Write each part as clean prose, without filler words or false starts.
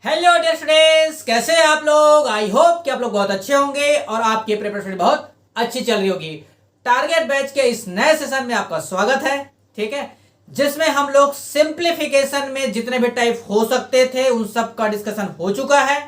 Hello dear students, कैसे हैं आप लोग। आई होप कि आप लोग बहुत अच्छे होंगे और आपकी प्रिपरेशन बहुत अच्छी चल रही होगी। टारगेट बैच के इस नए सेशन में आपका स्वागत है। ठीक है, जिसमें हम लोग सिंप्लीफिकेशन में जितने भी टाइप हो सकते थे उन सब का डिस्कशन हो चुका है।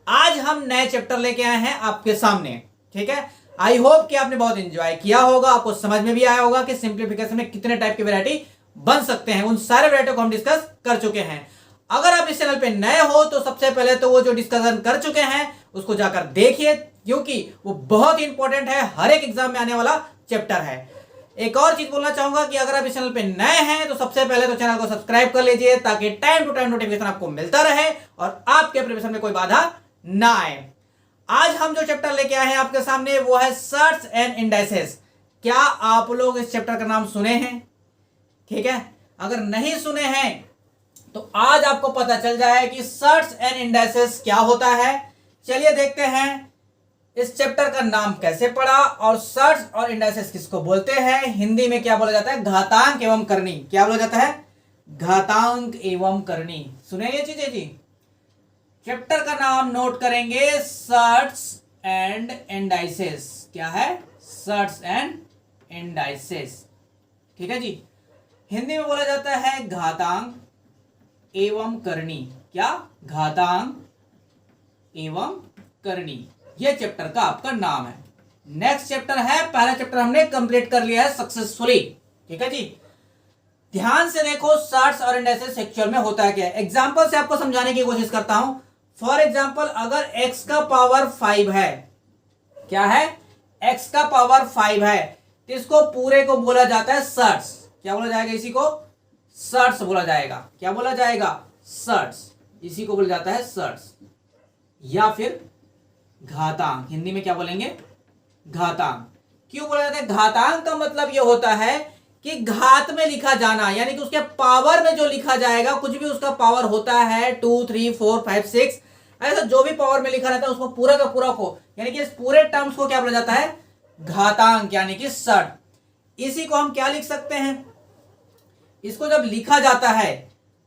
आज हम नए चैप्टर लेके आए हैं आपके सामने। ठीक है, आई होप कि आपने बहुत एंजॉय किया होगा, आपको समझ में भी आया होगा कि सिंप्लीफिकेशन में कितने टाइप की वैरायटी बन सकते हैं। उन सारे वैरायटी को हम डिस्कस कर चुके हैं। अगर आप इस चैनल पे नए हो तो सबसे पहले तो वो जो डिस्कशन कर चुके हैं उसको जाकर देखिए, क्योंकि वो बहुत इंपॉर्टेंट है, हर एक एग्जाम में आने वाला चैप्टर है। एक और चीज बोलना चाहूंगा कि अगर आप इस चैनल पे नए हैं तो सबसे पहले तो चैनल को सब्सक्राइब कर लीजिए, ताकि टाइम टू टाइम नोटिफिकेशन आपको मिलता रहे और आपके प्रिपरेशन में कोई बाधा ना आए। आज हम जो चैप्टर लेके आए हैं आपके सामने वो है सर्ट्स एंड इंडाइसेस। क्या आप लोग इस चैप्टर का नाम सुने हैं? ठीक है, अगर नहीं सुने हैं तो आज आपको पता चल जाए कि सर्ट्स एंड इंडाइसेस क्या होता है। चलिए देखते हैं इस चैप्टर का नाम कैसे पड़ा और सर्ट्स और इंडाइसेस किसको बोलते हैं। हिंदी में क्या बोला जाता है? घातांक एवं करनी। क्या बोला जाता है? घातांक एवं करनी। सुने ये चीजें जी। चैप्टर का नाम नोट करेंगे, सर्ट्स एंड इंडाइसेस। क्या है? Shirts and indices. ठीक है जी। हिंदी में बोला जाता है घातांक एवं करनी। क्या? घातांक एवं करनी। यह चैप्टर का आपका नाम है। नेक्स्ट चैप्टर है, पहला चैप्टर हमने कंप्लीट कर लिया है सक्सेसफुली। ठीक है जी। ध्यान से देखो, सर्ट्स और इंडाइसेस एक्चुअल में होता है क्या। एग्जांपल से आपको समझाने की कोशिश करता हूं। फॉर एग्जांपल, अगर x का पावर 5 है, क्या है? x का पावर 5 है, तो इसको पूरे को बोला जाता है सर्ट्स। क्या बोला जाएगा? इसी को सर्ट्स बोला जाएगा। क्या बोला जाएगा? सर्ट्स। इसी को बोला जाता है सर्ट्स या फिर घातांक। हिंदी में क्या बोलेंगे? घातांक। क्यों बोला जाता है? घातांक का मतलब यह होता है कि घात में लिखा जाना, यानी कि उसके पावर में जो लिखा जाएगा, कुछ भी उसका पावर होता है 2, 3, 4, 5, 6, ऐसा जो भी पावर में लिखा रहता है उसको पूरा का पूरा को, यानी कि इस पूरे टर्म्स को क्या बोला जाता है? घातांक, यानी कि सर्ट। इसी को हम क्या लिख सकते हैं? इसको जब लिखा जाता है,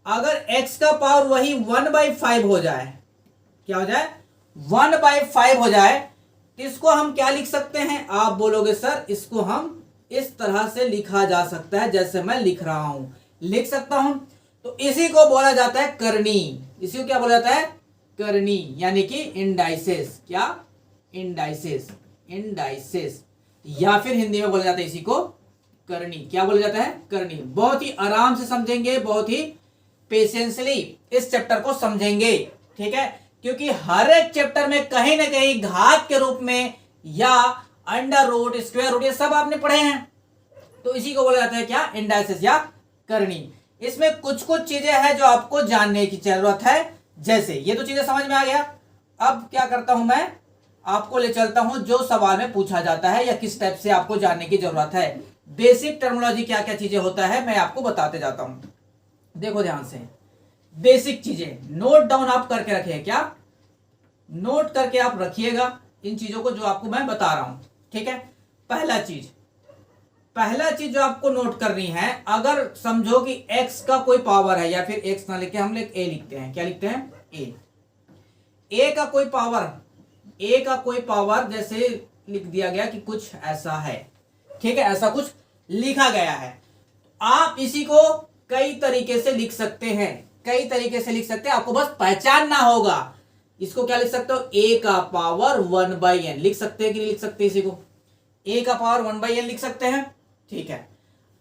अगर x का पावर वही 1/5 हो जाए, क्या हो जाए? 1/5 हो जाए, तो इसको हम क्या लिख सकते हैं? आप बोलोगे सर इसको हम इस तरह से लिखा जा सकता है जैसे मैं लिख रहा हूं, लिख सकता हूं। तो इसी को बोला जाता है करनी। इसी को क्या बोला जाता है? करनी, यानी कि इंडाइसेस। क्या? इंडाइसेस। इंडाइसेस या फिर हिंदी में बोला जाता है इसी को करनी। क्या बोला जाता है? करनी। बहुत ही आराम से समझेंगे, बहुत ही पेशेंसली इस चैप्टर को समझेंगे। ठीक है, क्योंकि हर एक चैप्टर में कहीं ना कहीं घात के रूप में या अंडर रूट, स्क्वायर रूट, ये सब आपने पढ़े हैं। तो इसी को बोला जाता है क्या? इंडाइसेस या करनी। इसमें कुछ कुछ चीजें हैं जो आपको जानने की जरूरत है। जैसे ये तो चीजें समझ में आ गया। अब क्या करता हूं मैं, आपको ले चलता हूं जो सवाल में पूछा जाता है या किस टाइप से आपको जानने की जरूरत है। बेसिक टर्मिनोलॉजी क्या क्या चीजें होता है मैं आपको बताते जाता हूं। देखो ध्यान से, बेसिक चीजें नोट डाउन आप करके रखे। क्या? नोट करके आप रखिएगा इन चीजों को जो आपको मैं बता रहा हूं। ठीक है, पहला चीज जो आपको नोट करनी है, अगर समझो कि x का कोई पावर है, या फिर x ना लिख के हम a लिखते हैं। क्या लिखते हैं? a का कोई पावर जैसे लिख दिया गया कि कुछ ऐसा है। ठीक है, ऐसा कुछ लिखा गया है। आप इसी को कई तरीके से लिख सकते हैं, कई तरीके से लिख सकते हैं, आपको बस पहचानना होगा। इसको क्या लिख सकते हो? a का पावर 1/n लिख सकते हैं कि नहीं लिख सकते? इसी को a का पावर 1/n लिख सकते हैं। ठीक है,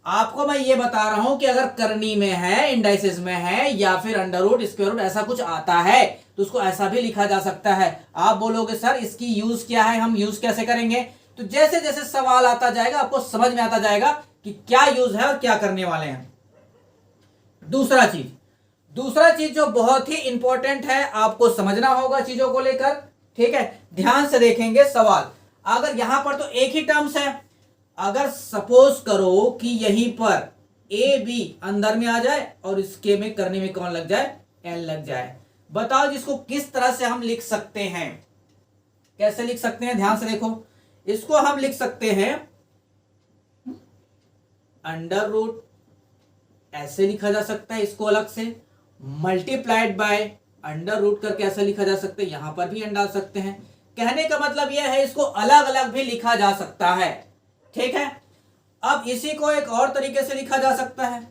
आपको मैं ये बता रहा हूं कि अगर करनी में है, इंडाइसेस में है, या फिर अंडर रूट, स्क्वायर रूट ऐसा कुछ आता है तो उसको ऐसा भी लिखा जा सकता है। आप बोलोगे सर इसकी यूज क्या है, हम यूज कैसे करेंगे? तो जैसे जैसे सवाल आता जाएगा आपको समझ में आता जाएगा कि क्या यूज है और क्या करने वाले हैं। दूसरा चीज जो बहुत ही इंपॉर्टेंट है, आपको समझना होगा चीजों को लेकर। ठीक है, ध्यान से देखेंगे सवाल। अगर यहां पर तो एक ही टर्म्स है, अगर सपोज करो कि यहीं पर ए बी अंदर में आ जाए और इसके में करने में कौन लग जाए? एन लग जाए। बताओ जिसको किस तरह से हम लिख सकते हैं, कैसे लिख सकते हैं? ध्यान से देखो, इसको हम लिख सकते हैं अंडर रूट, ऐसे लिखा जा सकता है इसको अलग से, मल्टीप्लाइड बाय अंडर रूट करके ऐसा लिखा जा सकता है, यहां पर भी एन डाल सकते हैं। कहने का मतलब यह है इसको अलग अलग भी लिखा जा सकता है, ठीक है। अब इसी को एक और तरीके से लिखा जा सकता है,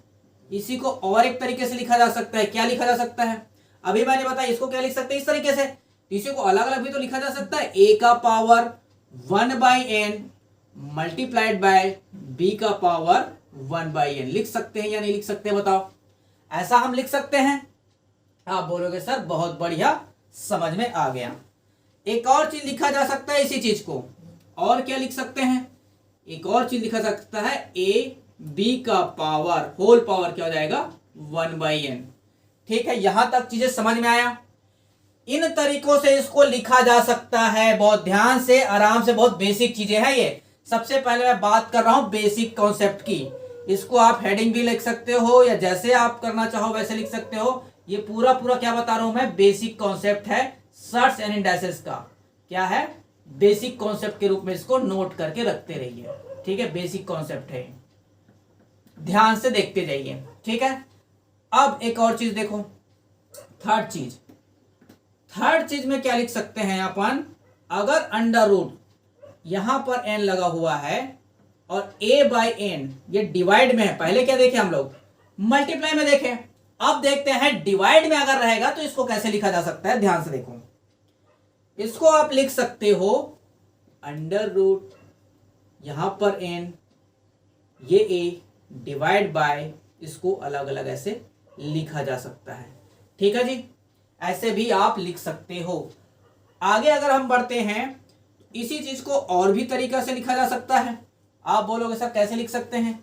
इसी को और एक तरीके से लिखा जा सकता है। क्या लिखा जा सकता है? अभी मैंने बताया इसको क्या लिख सकते हैं, इस तरीके से। इसी को अलग अलग भी तो लिखा जा सकता है, a का power 1/n multiplied by b का पावर 1/n। लिख सकते हैं या नहीं लिख सकते बताओ? ऐसा हम लिख सकते हैं। आप बोलोगे सर बहुत बढ़िया, समझ में आ गया। एक और चीज लिखा जा सकता है इसी चीज को, और क्या लिख सकते हैं? एक और चीज लिखा जा सकता है a b का पावर होल पावर क्या हो जाएगा 1/n। ठीक है, यहां तक चीजें समझ में आया। इन तरीकों से इसको लिखा जा सकता है, बहुत ध्यान से आराम से, बहुत बेसिक चीजें हैं ये। सबसे पहले मैं बात कर रहा हूं बेसिक कॉन्सेप्ट की। इसको आप हेडिंग भी लिख सकते हो या जैसे आप करना चाहो वैसे लिख सकते हो। ये पूरा पूरा क्या बता रहा हूं मैं, बेसिक कॉन्सेप्ट है सर्च एंड इंडाइसेस का। क्या है? बेसिक कॉन्सेप्ट के रूप में इसको नोट करके रखते रहिए, ठीक है। बेसिक कॉन्सेप्ट है, ध्यान से देखते जाइए, ठीक है। अब एक और चीज देखो, थर्ड चीज में क्या लिख सकते हैं अपन? अगर अंडर रूट यहां पर n लगा हुआ है और a/n ये डिवाइड में है, पहले क्या देखे हम लोग? मल्टीप्लाई में देखे। अब देखते हैं डिवाइड में अगर रहेगा तो इसको कैसे लिखा जा सकता है। ध्यान से देखो, इसको आप लिख सकते हो अंडर रूट यहां पर n ये a डिवाइड बाय, इसको अलग अलग ऐसे लिखा जा सकता है, ठीक है जी। ऐसे भी आप लिख सकते हो। आगे अगर हम बढ़ते हैं, इसी चीज को और भी तरीका से लिखा जा सकता है। आप बोलोगे सर कैसे लिख सकते हैं?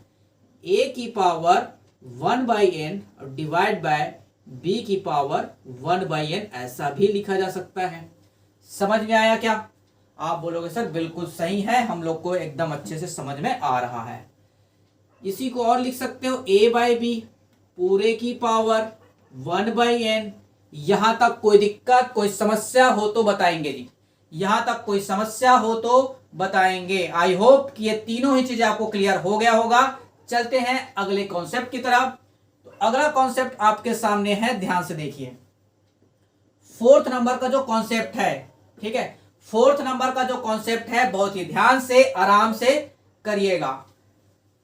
a की पावर 1/n और डिवाइड बाय b की पावर 1/n, ऐसा भी लिखा जा सकता है। समझ में आया क्या? आप बोलोगे सर बिल्कुल सही है, हम लोग को एकदम अच्छे से समझ में आ रहा है। इसी को और लिख सकते हो a/b पूरे की पावर 1/n। यहां तक कोई दिक्कत, कोई समस्या हो तो बताएंगे जी, यहां तक कोई समस्या हो तो बताएंगे। आई होप कि ये तीनों ही चीजें आपको क्लियर हो गया होगा। चलते हैं अगले कॉन्सेप्ट की तरफ। तो अगला कॉन्सेप्ट आपके सामने है, ध्यान से देखिए। फोर्थ नंबर का जो कॉन्सेप्ट है, ठीक है, फोर्थ नंबर का जो कॉन्सेप्ट है, बहुत ही ध्यान से आराम से करिएगा।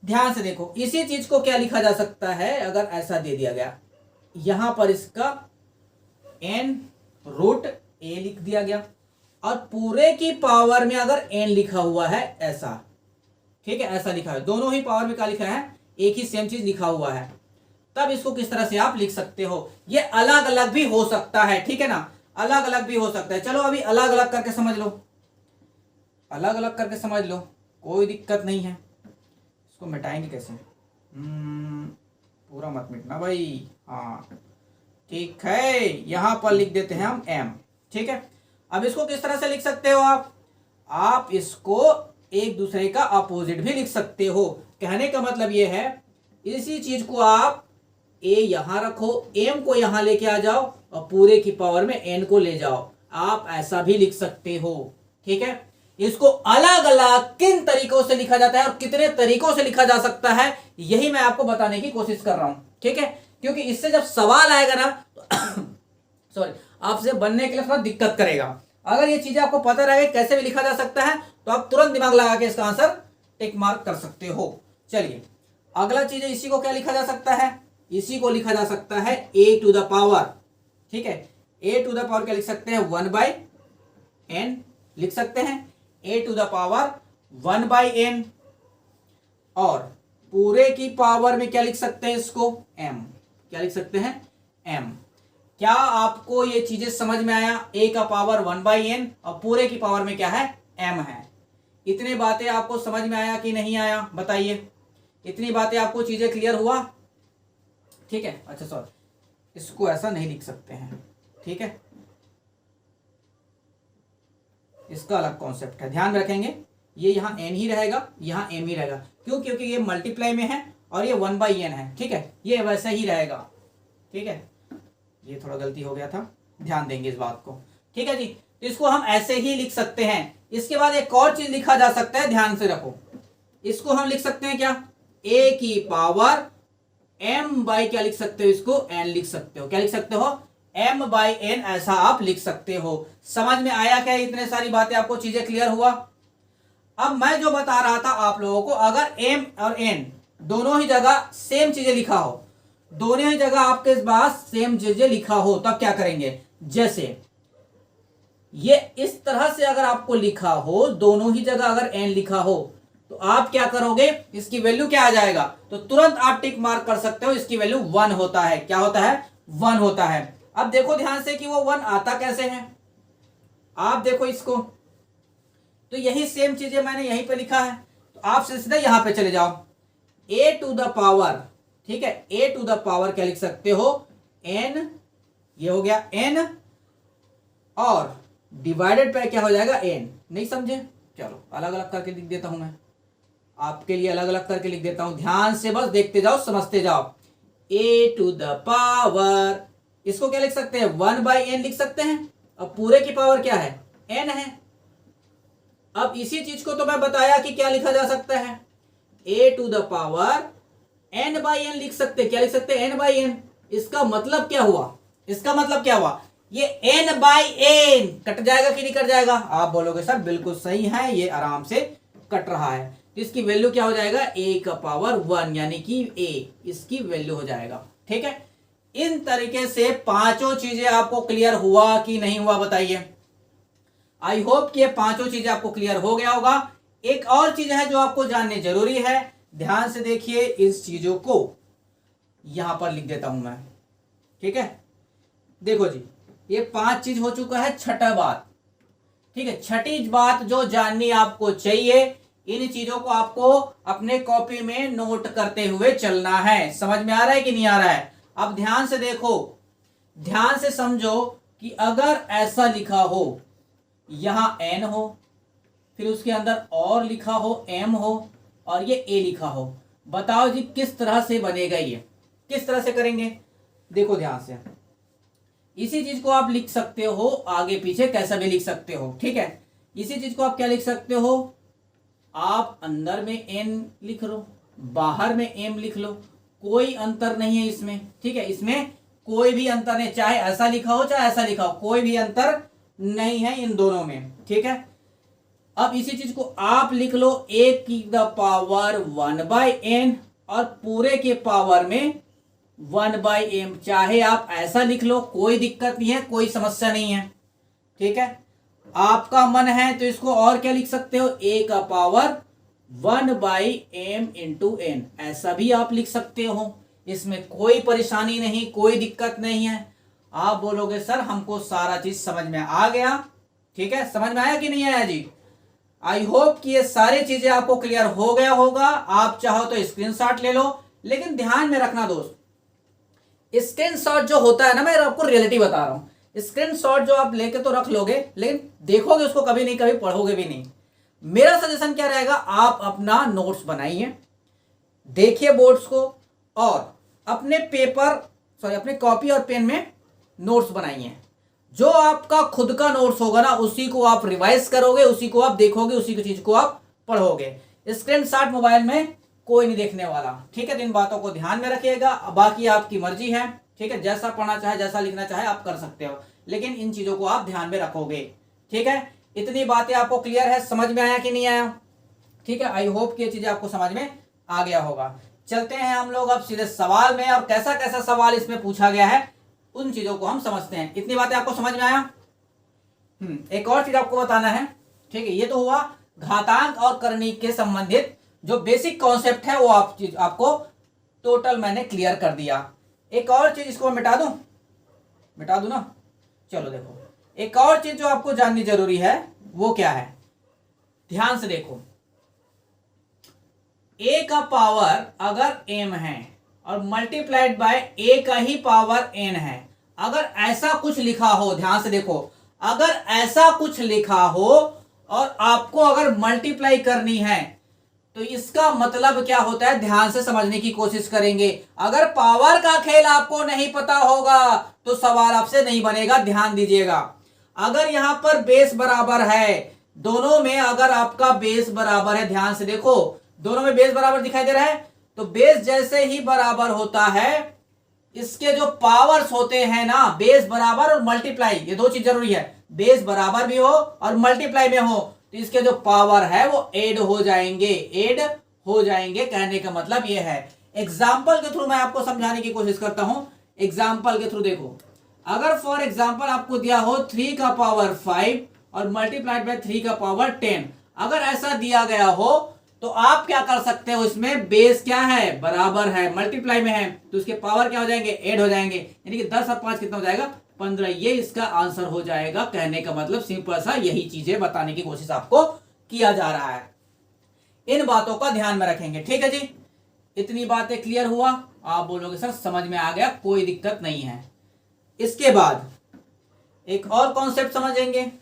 ध्यान से देखो, इसी चीज को क्या लिखा जा सकता है? अगर ऐसा दे दिया गया, यहां पर इसका n रूट a लिख दिया गया और पूरे की पावर में अगर n लिखा हुआ है ऐसा, ठीक है, ऐसा लिखा है, दोनों ही पावर में क्या लिखा है? एक ही सेम चीज लिखा हुआ है। तब इसको किस तरह से आप लिख सकते हो? ये अलग अलग भी हो सकता है, ठीक है ना, अलग अलग भी हो सकता है। चलो अभी अलग अलग करके समझ लो, अलग अलग करके समझ लो, कोई दिक्कत नहीं है। इसको मिटाएंगे कैसे? पूरा मत मिटना भाई, हाँ ठीक है। यहां पर लिख देते हैं हम m, ठीक है। अब इसको किस तरह से लिख सकते हो आप इसको एक दूसरे का अपोजिट भी लिख सकते हो। कहने का मतलब ये है, इसी चीज को आप a यहां रखो, m को यहां लेके आ जाओ और पूरे की पावर में n को ले जाओ, आप ऐसा भी लिख सकते हो, ठीक है। इसको अलग अलग किन तरीकों से लिखा जाता है और कितने तरीकों से लिखा जा सकता है, यही मैं आपको बताने की कोशिश कर रहा हूं, ठीक है। क्योंकि इससे जब सवाल आएगा ना तो सॉरी, आपसे बनने के लिए थोड़ा दिक्कत करेगा। अगर ये चीजें आपको पता रहे कैसे भी लिखा जा सकता है तो आप तुरंत दिमाग लगा के इसका आंसर टिक मार्क कर सकते हो। चलिए अगला चीज है, इसी को क्या लिखा जा सकता है? इसी को लिखा जा सकता है a टू द पावर, ठीक है। a टू द पावर क्या लिख सकते हैं? 1/n लिख सकते हैं, a to the power 1/n। और पूरे की पावर में क्या लिख सकते हैं? इसको m, क्या लिख सकते हैं? m। क्या आपको ये चीजें समझ में आया? a का पावर 1/n और पूरे की पावर में क्या है? m है। इतनी बातें आपको समझ में आया कि नहीं आया बताइए? इतनी बातें आपको चीजें क्लियर हुआ? ठीक है, अच्छा सॉरी, इसको ऐसा नहीं लिख सकते हैं, ठीक है, इसका अलग कॉन्सेप्ट है, ध्यान रखेंगे। ये यहाँ n ही रहेगा, यहाँ m ही रहेगा। क्यों? क्योंकि ये मल्टीप्लाई में है और ये 1/n है, ठीक है, ये वैसे ही रहेगा, ठीक है। ये थोड़ा गलती हो गया था, ध्यान देंगे इस बात को, ठीक है जी। तो इसको हम ऐसे ही लिख सकते हैं। इसके बाद एक और चीज लिखा जा सकता है, ध्यान से रखो। इसको हम लिख सकते हैं क्या? a की पावर m बाई क्या लिख सकते हो? इसको n लिख सकते हो। क्या लिख सकते हो? m/n ऐसा आप लिख सकते हो। समझ में आया क्या? इतने सारी बातें आपको चीजें क्लियर हुआ? अब मैं जो बता रहा था आप लोगों को, अगर m और n दोनों ही जगह सेम चीजें लिखा हो, दोनों ही जगह आपके पास सेम चीजें लिखा हो, तब क्या करेंगे? जैसे ये इस तरह से अगर आपको लिखा हो, दोनों ही जगह अगर n लिखा हो, तो आप क्या करोगे? इसकी वैल्यू क्या आ जाएगा? तो तुरंत आप टिक मार्क कर सकते हो, इसकी वैल्यू 1 होता है। क्या होता है? 1 होता है। अब देखो ध्यान से कि वो 1 आता कैसे है। आप देखो इसको, तो यही सेम चीजें मैंने यहीं पे लिखा है, तो आप सीधा यहां पे चले जाओ। a टू द पावर, ठीक है, a टू द पावर क्या लिख सकते हो? n, ये हो गया n, और डिवाइडेड पे क्या हो जाएगा? n। नहीं समझे? चलो अलग अलग करके लिख देता हूं, मैं आपके लिए अलग अलग करके लिख देता हूं। ध्यान से बस देखते जाओ, समझते जाओ। a टू द पावर, इसको क्या लिख सकते हैं? 1/n लिख सकते हैं। अब पूरे की पावर क्या है? n है। अब इसी चीज को तो मैं बताया कि क्या लिखा जा सकता है? a to the power n/n लिख सकते। क्या लिख सकते हैं? n/n। इसका मतलब क्या हुआ? इसका मतलब क्या हुआ? ये n/n कट जाएगा कि नहीं कट जाएगा? आप बोलोगे सर बिल्कुल सही है, ये आराम से कट रहा है। तो इसकी वैल्यू क्या हो जाएगा? a का पावर 1, यानी कि a इसकी वैल्यू हो जाएगा। ठीक है, इन तरीके से पांचों चीजें आपको क्लियर हुआ कि नहीं हुआ बताइए। आई होप कि ये पांचों चीजें आपको क्लियर हो गया होगा। एक और चीज है जो आपको जाननी जरूरी है, ध्यान से देखिए, इस चीजों को यहां पर लिख देता हूं मैं। ठीक है, देखो जी, ये 5 चीज हो चुका है। छठा बात, ठीक है, छठी बात जो जाननी आपको चाहिए, इन चीजों को आपको अपने कॉपी में नोट करते हुए चलना है। समझ में आ रहा है कि नहीं आ रहा है? अब ध्यान से देखो, ध्यान से समझो कि अगर ऐसा लिखा हो, यहां n हो, फिर उसके अंदर और लिखा हो m हो, और ये a लिखा हो, बताओ जी किस तरह से बनेगा? ये किस तरह से करेंगे? देखो ध्यान से, इसी चीज को आप लिख सकते हो आगे पीछे कैसा भी लिख सकते हो। ठीक है, इसी चीज को आप क्या लिख सकते हो? आप अंदर में n लिख लो, बाहर में m लिख लो, कोई अंतर नहीं है इसमें। ठीक है, इसमें कोई भी अंतर नहीं, चाहे ऐसा लिखा हो चाहे ऐसा लिखा हो, कोई भी अंतर नहीं है इन दोनों में। ठीक है, अब इसी चीज को आप लिख लो a की द पावर 1/n, और पूरे के पावर में 1/m, चाहे आप ऐसा लिख लो, कोई दिक्कत नहीं है, कोई समस्या नहीं है। ठीक है, आपका मन है तो इसको और क्या लिख सकते हो? a का पावर 1/m इंटू n, ऐसा भी आप लिख सकते हो। इसमें कोई परेशानी नहीं, कोई दिक्कत नहीं है। आप बोलोगे सर हमको सारा चीज समझ में आ गया। ठीक है, समझ में आया कि नहीं आया जी? आई होप कि ये सारी चीजें आपको क्लियर हो गया होगा। आप चाहो तो स्क्रीनशॉट ले लो, लेकिन ध्यान में रखना दोस्त, स्क्रीनशॉट जो होता है ना, मैं आपको रियलिटी बता रहा हूं, स्क्रीनशॉट जो आप लेके तो रख लोगे, लेकिन देखोगे उसको कभी नहीं, कभी पढ़ोगे भी नहीं। मेरा सजेशन क्या रहेगा? आप अपना नोट्स बनाइए, देखिए बोर्ड्स को, और अपने अपने कॉपी और पेन में नोट्स बनाइए। जो आपका खुद का नोट्स होगा ना, उसी को आप रिवाइज करोगे, उसी को आप देखोगे, उसी की चीज को आप पढ़ोगे। स्क्रीनशॉट मोबाइल में कोई नहीं देखने वाला। ठीक है, तो इन बातों को ध्यान में रखिएगा। बाकी आपकी मर्जी है, ठीक है, जैसा पढ़ना चाहे, जैसा लिखना चाहे आप कर सकते हो, लेकिन इन चीजों को आप ध्यान में रखोगे। ठीक है, इतनी बातें आपको क्लियर है? समझ में आया कि नहीं आया? ठीक है, आई होप कि ये चीजें आपको समझ में आ गया होगा। चलते हैं हम लोग अब सीधे सवाल में, और कैसा कैसा सवाल इसमें पूछा गया है उन चीजों को हम समझते हैं। इतनी बातें आपको समझ में आया? एक और चीज आपको बताना है। ठीक है, ये तो हुआ घातांक और करणीय के संबंधित जो बेसिक कॉन्सेप्ट है, वो आपको टोटल मैंने क्लियर कर दिया। एक और चीज, इसको मिटा दूं ना? चलो देखो, एक और चीज जो आपको जाननी जरूरी है वो क्या है? ध्यान से देखो, a का पावर अगर m है और मल्टीप्लाइड बाय a का ही पावर n है, अगर ऐसा कुछ लिखा हो, ध्यान से देखो, अगर ऐसा कुछ लिखा हो और आपको अगर मल्टीप्लाई करनी है, तो इसका मतलब क्या होता है? ध्यान से समझने की कोशिश करेंगे। अगर पावर का खेल आपको नहीं पता होगा तो सवाल आपसे नहीं बनेगा। ध्यान दीजिएगा, अगर यहां पर बेस बराबर है, दोनों में अगर आपका बेस बराबर है, ध्यान से देखो, दोनों में बेस बराबर दिखाई दे रहा है, तो बेस जैसे ही बराबर होता है इसके जो पावर्स होते हैं ना, बेस बराबर और मल्टीप्लाई, ये दो चीज जरूरी है, बेस बराबर भी हो और मल्टीप्लाई में हो, तो इसके जो पावर है वो ऐड हो जाएंगे, ऐड हो जाएंगे। कहने का मतलब ये है। एग्जाम्पल के थ्रू मैं आपको समझाने की कोशिश करता हूं। एग्जाम्पल के थ्रू देखो, अगर फॉर एग्जाम्पल आपको दिया हो 3 का पावर 5 और मल्टीप्लाइड बाय 3 का पावर 10, अगर ऐसा दिया गया हो तो आप क्या कर सकते हो, इसमें बेस क्या है, बराबर है, मल्टीप्लाई में है, तो उसके पावर क्या हो जाएंगे, ऐड हो जाएंगे, यानी कि 10 और 5 कितना हो जाएगा, 15। ये इसका आंसर हो जाएगा। कहने का मतलब सिंपल सा यही चीजें बताने की कोशिश आपको किया जा रहा है। इन बातों का ध्यान में रखेंगे, ठीक है जी। इतनी बातें क्लियर हुआ, आप बोलोगे सर समझ में आ गया, कोई दिक्कत नहीं है। इसके बाद एक और कॉन्सेप्ट समझेंगे।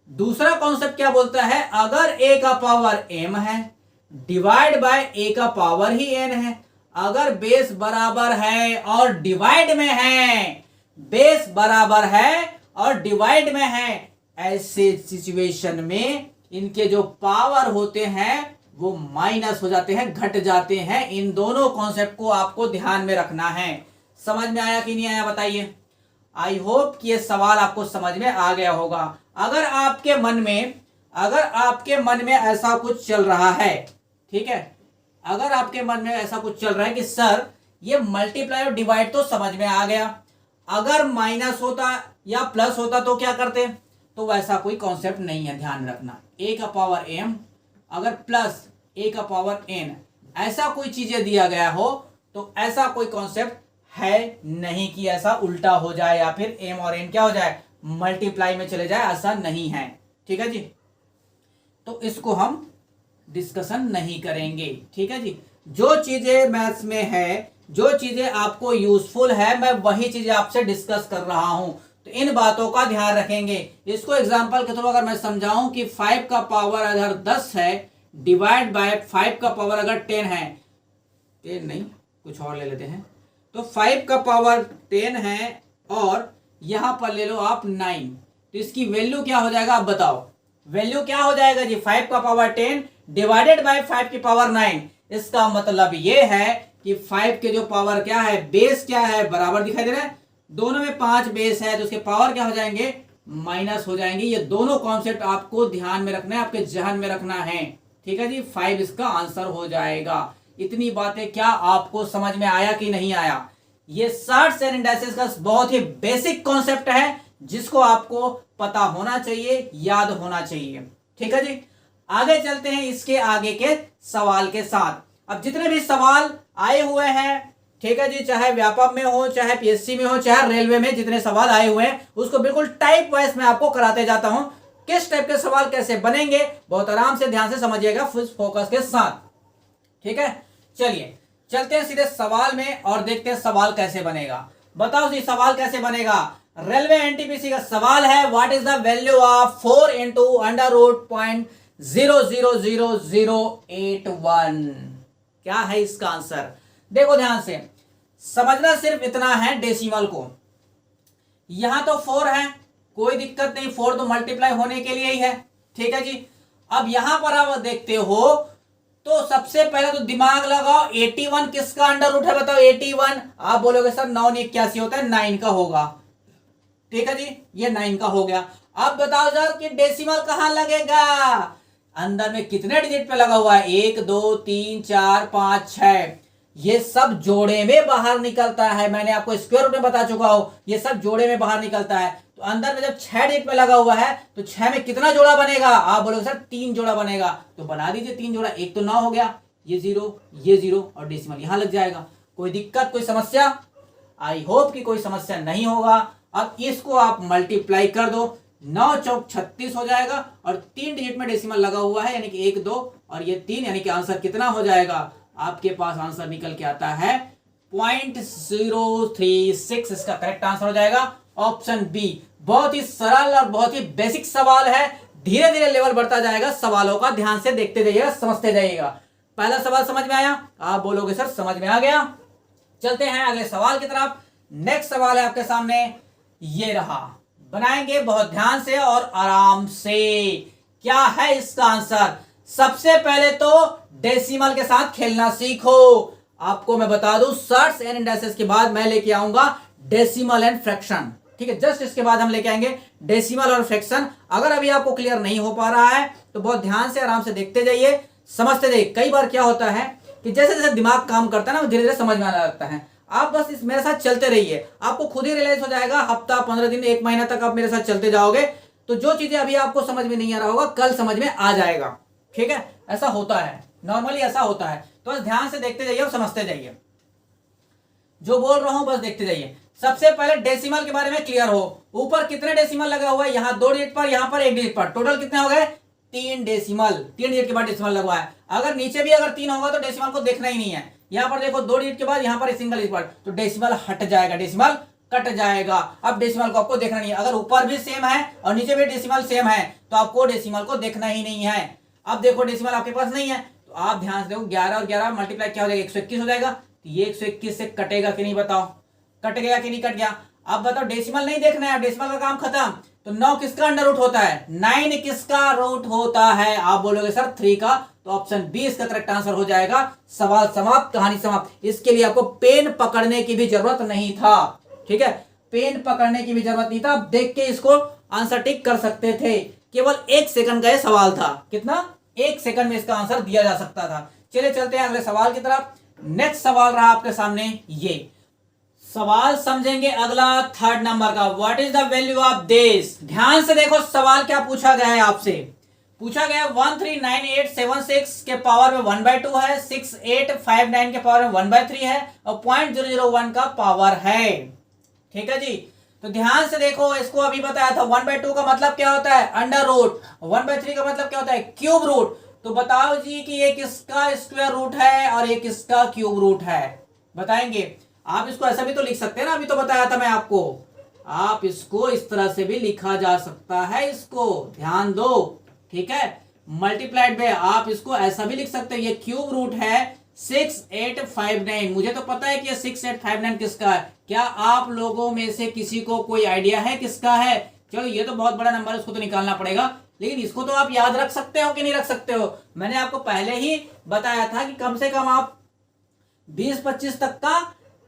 दूसरा कॉन्सेप्ट क्या बोलता है, अगर a का पावर m है डिवाइड बाय a का पावर ही n है, अगर बेस बराबर है और डिवाइड में है, बेस बराबर है और डिवाइड में है, ऐसे सिचुएशन में इनके जो पावर होते हैं वो माइनस हो जाते हैं, घट जाते हैं। इन दोनों कॉन्सेप्ट को आपको ध्यान में रखना है। समझ में आया कि नहीं आया बताइए। आई होप कि ये सवाल आपको समझ में आ गया होगा। अगर आपके मन में ऐसा कुछ चल रहा है, ठीक है, अगर आपके मन में ऐसा कुछ चल रहा है कि सर ये मल्टीप्लाई और डिवाइड तो समझ में आ गया, अगर माइनस होता या प्लस होता तो क्या करते, तो वैसा कोई कॉन्सेप्ट नहीं है, ध्यान रखना। a का पावर m अगर प्लस a का पावर n, ऐसा कोई चीजें दिया गया हो तो ऐसा कोई कॉन्सेप्ट है नहीं कि ऐसा उल्टा हो जाए या फिर m और n क्या हो जाए, मल्टीप्लाई में चले जाए, ऐसा नहीं है, ठीक है जी। तो इसको हम डिस्कशन नहीं करेंगे, ठीक है जी। जो चीजें मैथ्स में है, जो चीजें आपको यूजफुल है, मैं वही चीजें आपसे डिस्कस कर रहा हूं, तो इन बातों का ध्यान रखेंगे। इसको एग्जांपल के थ्रू अगर मैं समझाऊं कि 5 का पावर अगर 10 है डिवाइड बाय 5 का पावर अगर 10 है, 10 नहीं कुछ और ले लेते हैं, तो 5 का पावर 10 है और यहां पर ले लो आप 9, तो इसकी वैल्यू क्या हो जाएगा आप बताओ, वैल्यू क्या हो जाएगा जी, 5 का पावर 10 डिवाइडेड बाय 5 की पावर 9। इसका मतलब ये है कि 5 के जो पावर क्या है, बेस क्या है, बराबर दिखाई दे रहा है, दोनों में 5 बेस है, तो उसके पावर क्या हो जाएंगे, माइनस हो जाएंगे। ये दोनों कॉन्सेप्ट आपको ध्यान में रखना है, आपके जहन में रखना है, ठीक है जी। 5 इसका आंसर हो जाएगा। इतनी बातें क्या आपको समझ में आया कि नहीं आया। ये शॉर्ट्स एंड इंडाइसेस का बहुत ही बेसिक कॉन्सेप्ट है जिसको आपको पता होना चाहिए, याद होना चाहिए, ठीक है जी। आगे चलते हैं इसके आगे के सवाल के साथ। अब जितने भी सवाल आए हुए हैं, ठीक है जी, चाहे व्यापम में हो, चाहे पीएससी में हो, चाहे रेलवे में, जितने सवाल आए हुए हैं उसको बिल्कुल टाइप वाइज में आपको कराते जाता हूं। किस टाइप के सवाल कैसे बनेंगे बहुत आराम से ध्यान से समझिएगा, फुल फोकस के साथ, ठीक है। चलिए चलते हैं सीधे सवाल में और देखते हैं सवाल कैसे बनेगा। बताओ जी सवाल कैसे बनेगा। रेलवे एनटीपीसी का सवाल है, what is the value of 4 into under root 0.000081। क्या है इसका आंसर। देखो ध्यान से समझना, सिर्फ इतना है डेसिमल को। यहां तो 4 है, कोई दिक्कत नहीं, 4 तो मल्टीप्लाई होने के लिए ही है, ठीक है जी। अब यहां पर आप देखते हो तो सबसे पहले तो दिमाग लगाओ, 81 किसका अंडर रूट है बताओ, 81। आप बोलोगे सर 981 होता है, 9 का होगा, ठीक है जी, ये 9 का हो गया। अब बताओ सर कि डेसिमल कहां लगेगा, अंदर में कितने डिजिट पे लगा हुआ है, 1 2 3 4 5 6, ये सब जोड़े में बाहर निकलता है। मैंने आपको स्क्वायर रूट में बता चुका हूं, ये सब जोड़े में बाहर निकलता है। तो अंदर में जब 6 डिजिट पे लगा हुआ है तो 6 में कितना जोड़ा बनेगा, आप बोलोगे सर 3 जोड़ा बनेगा, तो बना दीजिए 3 जोड़ा, एक तो 9 हो गया, ये 0 और डेसिमल यहां लग जाएगा। कोई दिक्कत, कोई समस्या, आई होप कि कोई समस्या नहीं होगा। अब इसको आप मल्टीप्लाई कर दो, 9 चौक 36 हो जाएगा और 3 डिजिट में डेसिमल लगा हुआ है, यानी कि 1 2 और ये 3, यानी कि आंसर कितना हो जाएगा, आपके पास आंसर निकल के आता है 0.036। इसका करेक्ट आंसर हो जाएगा ऑप्शन बी। बहुत ही सरल और बहुत ही बेसिक सवाल है, धीरे धीरे लेवल बढ़ता जाएगा सवालों का, ध्यान से देखते जाइएगा, समझते जाइएगा। पहला सवाल समझ में आया, आप बोलोगे सर समझ में आ गया। चलते हैं अगले सवाल की तरफ। नेक्स्ट सवाल है आपके सामने, ये रहा, बनाएंगे बहुत ध्यान से और आराम से। क्या है इसका आंसर। सबसे पहले तो डेसिमल के साथ खेलना सीखो। आपको मैं बता दूं सर्ट्स एंड इंडेक्सेस के बाद मैं लेके आऊंगा डेसिमल एंड फ्रैक्शन। ठीक है, जस्ट इसके बाद हम लेके आएंगे डेसिमल और फ्रैक्शन। अगर अभी आपको क्लियर नहीं हो पा रहा है तो बहुत ध्यान से आराम से देखते जाइए, समझते जाइए। कई बार क्या होता है कि जैसे जैसे दिमाग काम करता है ना, धीरे धीरे समझ में आने लगता है। आप बस इस मेरे साथ चलते रहिए, आपको खुद ही रियलाइज हो जाएगा। हफ्ता, 15 दिन, 1 महीना तक आप मेरे साथ चलते जाओगे तो जो चीजें अभी आपको समझ में नहीं आ रहा होगा कल समझ में आ जाएगा। ठीक है, ऐसा होता है, नॉर्मली ऐसा होता है। तो बस ध्यान से देखते जाइए और समझते जाइए, जो बोल रहा हूं बस देखते जाइए। सबसे पहले डेसिमल के बारे में क्लियर हो। ऊपर कितने डेसिमल लगा हुआ है? यहाँ 2 डिजिट पर, यहाँ पर 1 डिजिट पर, टोटल कितने हो गए? 3 डेसिमल। 3 डिजिट के बाद डेसिमल लगवा है। अगर नीचे भी अगर 3 होगा तो डेसिमल को देखना ही नहीं है। यहाँ पर देखो 2 डिजिट के बाद यहाँ पर सिंगल डिजिट पर, तो डेसिमल हट जाएगा, डेसिमल कट जाएगा। अब डेसिमल को आपको देखना नहीं है। अगर ऊपर भी सेम है और नीचे भी डेसिमल सेम है तो आपको डेसिमल को देखना ही नहीं है। अब देखो डेसिमल आपके पास नहीं है तो आप ध्यान से देखो 11 और 11 मल्टीप्लाई क्या हो जाएगा? 121 हो जाएगा। तो ये 121 से कटेगा कि नहीं बताओ? कट गया कि नहीं कट गया? अब बताओ डेसिमल नहीं देखना है, डेसिमल का काम खत्म। तो 9 किसका अंडर रूट होता है? 9 किसका रूट होता है? आप बोलोगे सर 3 का, तो ऑप्शन बी इसका करेक्ट आंसर हो जाएगा। सवाल समाप्त, कहानी समाप्त। इसके लिए आपको पेन पकड़ने की भी जरूरत नहीं था। ठीक है, पेन पकड़ने की भी जरूरत नहीं था, देख के इसको आंसर टिक कर सकते थे। केवल 1 सेकंड का ये सवाल था। कितना? 1 सेकंड में इसका आंसर दिया जा सकता था। चलिए चलते हैं अगले सवाल की तरफ। नेक्स्ट सवाल रहा आपके सामने ये सवाल, समझेंगे अगला 3rd नंबर का। What is the value of this? ध्यान से देखो सवाल क्या पूछा गया है आपसे। पूछा गया 139876 के पावर में 1/2 है, 6859 के पावर में 1/3 है और 0.001 का पावर है। ठीक है जी, तो ध्यान से देखो, इसको अभी बताया था 1/2 का मतलब क्या होता है? Under root. 1/3 का मतलब क्या होता है? Cube root. तो बताओ जी कि ये किसका स्क्वायर रूट है और ये किसका क्यूब रूट है? बताएंगे। आप इसको ऐसा भी तो लिख सकते हैं ना, अभी तो बताया था मैं आपको। आप इसको इस तरह से भी लिखा जा सकता है, इसको ध्यान दो। ठीक है, मल्टीप्लाइड में आप इसको ऐसा भी लिख सकते हैं। ये क्यूब रूट है 6859। मुझे तो पता है कि ये 6859 किसका है। क्या आप लोगों में से किसी को कोई आइडिया है किसका है? चलो ये तो बहुत बड़ा नंबर है, उसको तो निकालना पड़ेगा, लेकिन इसको तो आप याद रख सकते हो कि नहीं रख सकते हो? मैंने आपको पहले ही बताया था कि कम से कम आप 20-25 तक का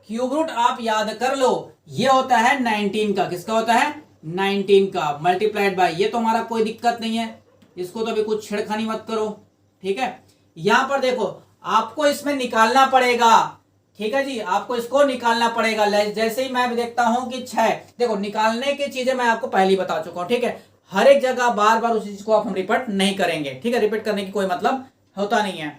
क्यूब रूट आप याद कर लो। ये होता है 19 का। किसका होता है? 19 का मल्टीप्लाइड बाय, ये तो हमारा कोई दिक्कत नहीं है, इसको तो अभी कुछ छेड़खानी मत करो। ठीक है, यहां पर देखो आपको इसमें निकालना पड़ेगा। ठीक है जी, आपको इसको निकालना पड़ेगा। जैसे ही मैं देखता हूं कि 6, देखो निकालने की चीजें मैं आपको पहले ही बता चुका हूं। ठीक है, हर एक जगह बार बार उसी चीज को आप हम रिपीट नहीं करेंगे। ठीक है, रिपीट करने की कोई मतलब होता नहीं है।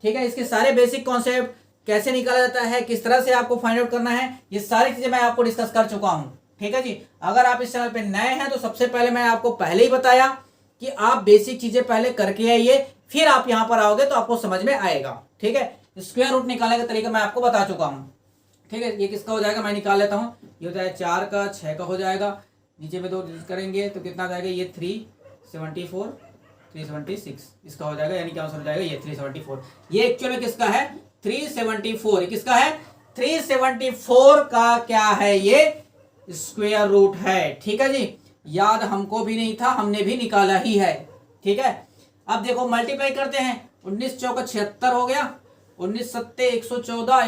ठीक है, इसके सारे बेसिक कॉन्सेप्ट कैसे निकाला जाता है, किस तरह से आपको फाइंड आउट करना है, ये सारी चीजें मैं आपको डिस्कस कर चुका हूं। ठीक है जी, अगर आप इस चैनल पे नए हैं तो सबसे पहले मैं आपको पहले ही बताया कि आप बेसिक चीजें पहले करके आइए, फिर आप यहां पर आओगे तो आपको समझ में आएगा। ठीक है, स्क्वायर रूट निकालने का तरीका मैं आपको बता चुका हूं। ठीक है, ये किसका हो जाएगा? मैं निकाल लेता हूं। ये हो जाएगा 4 का, 6 का हो जाएगा। नीचे में 2 डिजिट करेंगे तो कितना आ जाएगा? ये 374, 376 इसका हो जाएगा, यानी क्या आंसर हो जाएगा? ये 374। ये एक्चुअल में किसका है? 374। किसका है? 374 का क्या है? ये स्क्वायर रूट है। ठीक है जी, याद हमको भी नहीं था, हमने भी निकाला ही है। ठीक है, अब देखो मल्टीप्लाई करते हैं। 19 चौका 76 हो गया, 19 सत्ते 114,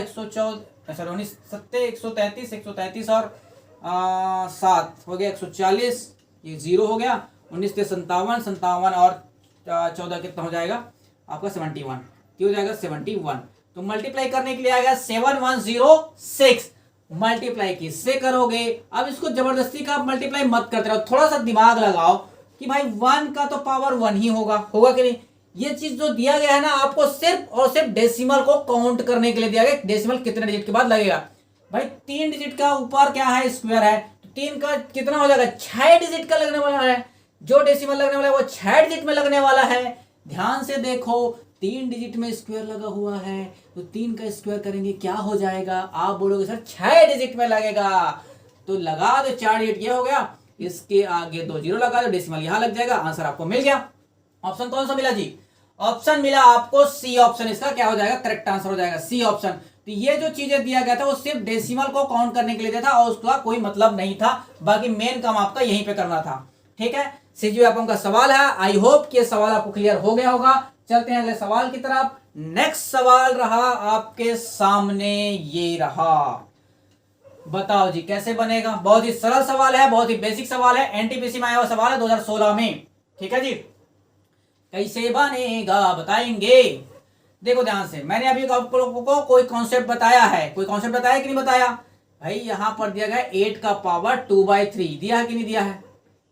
19 सत्ते 133, 133 और 7 हो गया 140, ये 0 हो गया। 19 से 57, 57 और 14 कितना हो जाएगा आपका? 71। हो जाएगा 71। तो मल्टीप्लाई करने के लिए आएगा 7106। मल्टीप्लाई किससे करोगे? अब इसको जबरदस्ती का आप मल्टीप्लाई मत करते रहो, थोड़ा सा दिमाग लगाओ कि भाई 1 का तो पावर 1 ही होगा कि नहीं? ये चीज जो दिया गया है ना आपको सिर्फ और सिर्फ डेसिमल को काउंट करने के लिए दिया गया। डेसिमल कितने डिजिट के बाद लगेगा? भाई 3 डिजिट का ऊपर क्या है? स्क्वायर है, तो 3 का कितना हो जाएगा? 6 डिजिट का लगने वाला है। जो डेसिमल लगने वाला है वो 6 डिजिट में लगने वाला है। ध्यान से देखो, 3 डिजिट में स्क्वायर लगा हुआ है तो 3 का स्क्वायर करेंगे क्या हो जाएगा? आप बोलोगे सर 6 डिजिट में लगेगा, तो लगा दो 4 डिजिट। ये हो गया, इसके आगे 2 0 लगा दो, डेसिमल यहां लग जाएगा, आंसर आपको मिल गया। ऑप्शन कौन सा मिला जी? ऑप्शन मिला आपको सी ऑप्शन। इसका क्या हो जाएगा? करेक्ट आंसर हो जाएगा सी ऑप्शन। तो ये जो चीजें दिया गया था वो सिर्फ डेसिमल को काउंट करने के लिए दिया था और उसका कोई मतलब नहीं था, बाकी मेन काम आपका यहीं पे करना था। ठीक है, सीजीपी व्यापम का सवाल है। आई होप कि ये सवाल आपको क्लियर हो गया होगा। चलते हैं अगले सवाल की तरफ। नेक्स्ट सवाल रहा आपके सामने, ये रहा, बताओ जी कैसे बनेगा। बहुत ही सरल सवाल है, बहुत ही बेसिक सवाल है, एनटीपीसी में आया हुआ सवाल है 2016 में। ठीक है जी, कैसे बनेगा बताएंगे। देखो ध्यान से, मैंने अभी आप लोगों को कोई कॉन्सेप्ट बताया है, कोई कॉन्सेप्ट बताया कि नहीं बताया भाई। यहां पर दिया गया 8 का पावर 2/3 दिया है कि नहीं दिया है,